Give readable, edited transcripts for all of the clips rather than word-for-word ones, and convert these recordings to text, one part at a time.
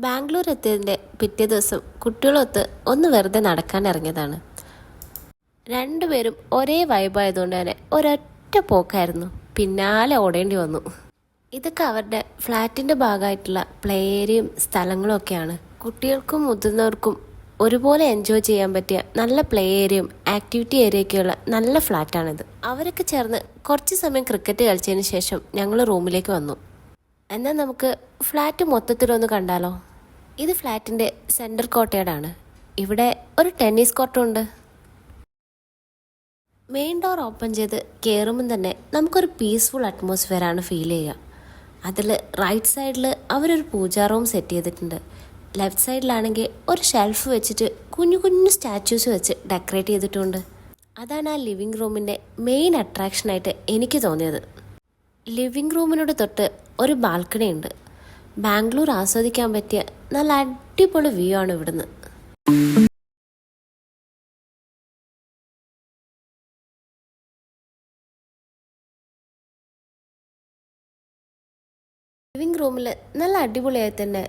ബാംഗ്ലൂർ എത്തിയതിൻ്റെ പിറ്റേ ദിവസം കുട്ടികളൊത്ത് ഒന്ന് വെറുതെ നടക്കാൻ ഇറങ്ങിയതാണ്. രണ്ടുപേരും ഒരേ വൈബായതുകൊണ്ട് തന്നെ ഒരൊറ്റ പോക്കായിരുന്നു. പിന്നാലെ ഓടേണ്ടി വന്നു. ഇതൊക്കെ അവരുടെ ഫ്ലാറ്റിൻ്റെ ഭാഗമായിട്ടുള്ള പ്ലേ ഏരിയയും സ്ഥലങ്ങളും ഒക്കെയാണ്. കുട്ടികൾക്കും മുതിർന്നവർക്കും ഒരുപോലെ എൻജോയ് ചെയ്യാൻ പറ്റിയ നല്ല പ്ലേ ഏരിയയും ആക്ടിവിറ്റി ഏരിയയൊക്കെയുള്ള നല്ല ഫ്ലാറ്റാണിത്. അവരൊക്കെ ചേർന്ന് കുറച്ച് സമയം ക്രിക്കറ്റ് കളിച്ചതിന് ശേഷം ഞങ്ങൾ റൂമിലേക്ക് വന്നു. എന്നാൽ നമുക്ക് ഫ്ലാറ്റ് മൊത്തത്തിലൊന്ന് കണ്ടാലോ? ഇത് ഫ്ലാറ്റിൻ്റെ സെൻറ്റർ കോർട്ട്യാർഡാണ്. ഇവിടെ ഒരു ടെന്നീസ് കോർട്ടും. മെയിൻ ഡോർ ഓപ്പൺ ചെയ്ത് കയറുമ്പം തന്നെ നമുക്കൊരു പീസ്ഫുൾ അറ്റ്മോസ്ഫിയറാണ് ഫീൽ ചെയ്യുക. അതിൽ റൈറ്റ് സൈഡിൽ അവരൊരു പൂജാ റൂം സെറ്റ് ചെയ്തിട്ടുണ്ട്. ലെഫ്റ്റ് സൈഡിലാണെങ്കിൽ ഒരു ഷെൽഫ് വെച്ചിട്ട് കുഞ്ഞു കുഞ്ഞു സ്റ്റാച്യൂസ് വെച്ച് ഡെക്കറേറ്റ് ചെയ്തിട്ടുണ്ട്. അതാണ് ആ ലിവിങ് റൂമിൻ്റെ മെയിൻ അട്രാക്ഷനായിട്ട് എനിക്ക് തോന്നിയത്. ലിവിങ് റൂമിനോട് തൊട്ട് ഒരു ബാൽക്കണി ഉണ്ട്. ബാംഗ്ലൂർ ആസ്വദിക്കാൻ പറ്റിയ നല്ല അടിപൊളി വ്യൂ ആണ് ഇവിടുന്ന്. ലിവിങ് റൂമിൽ നല്ല അടിപൊളിയായി തന്നെ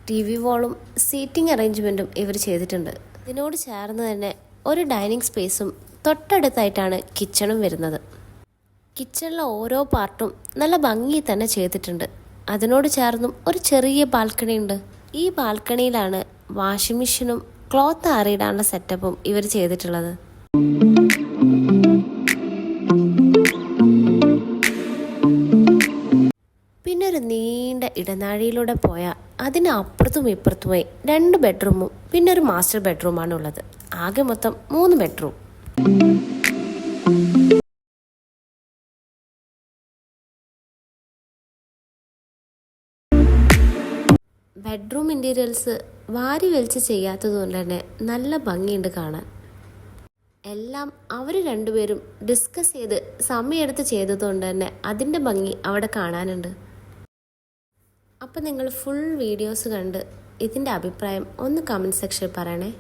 TV വാളും സീറ്റിംഗ് അറേഞ്ച്മെൻറ്റും ഇവർ ചെയ്തിട്ടുണ്ട്. ഇതിനോട് ചേർന്ന് തന്നെ ഒരു ഡൈനിങ് സ്പേസും തൊട്ടടുത്തായിട്ടാണ് കിച്ചണും വരുന്നത്. കിച്ചണിലെ ഓരോ പാർട്ടും നല്ല ഭംഗി തന്നെ ചെയ്തിട്ടുണ്ട്. അതിനോട് ചേർന്നും ഒരു ചെറിയ ബാൽക്കണി ഉണ്ട്. ഈ ബാൽക്കണിയിലാണ് വാഷിംഗ് മെഷീനും ക്ലോത്ത് ആറിയിടാനുള്ള സെറ്റപ്പും ഇവർ ചെയ്തിട്ടുള്ളത്. പിന്നെ ഒരു നീണ്ട ഇടനാഴിയിലൂടെ പോയാൽ അതിന് അപ്പുറത്തും ഇപ്പുറത്തുമായി 2 ബെഡ്റൂമും പിന്നെ ഒരു മാസ്റ്റർ ബെഡ്റൂമാണ് ഉള്ളത്. ആകെ മൊത്തം 3 ബെഡ്റൂം. ബെഡ്റൂം ഇൻറ്റീരിയൽസ് വാരി വലിച്ച് ചെയ്യാത്തതുകൊണ്ട് തന്നെ നല്ല ഭംഗിയുണ്ട് കാണാൻ. എല്ലാം അവർ രണ്ടുപേരും ഡിസ്കസ് ചെയ്ത് സമയമെടുത്ത് ചെയ്തതുകൊണ്ട് തന്നെ അതിൻ്റെ ഭംഗി അവിടെ കാണാനുണ്ട്. അപ്പം നിങ്ങൾ ഫുൾ വീഡിയോസ് കണ്ട് ഇതിൻ്റെ അഭിപ്രായം ഒന്ന് കമൻറ്റ് സെക്ഷനിൽ പറയണേ.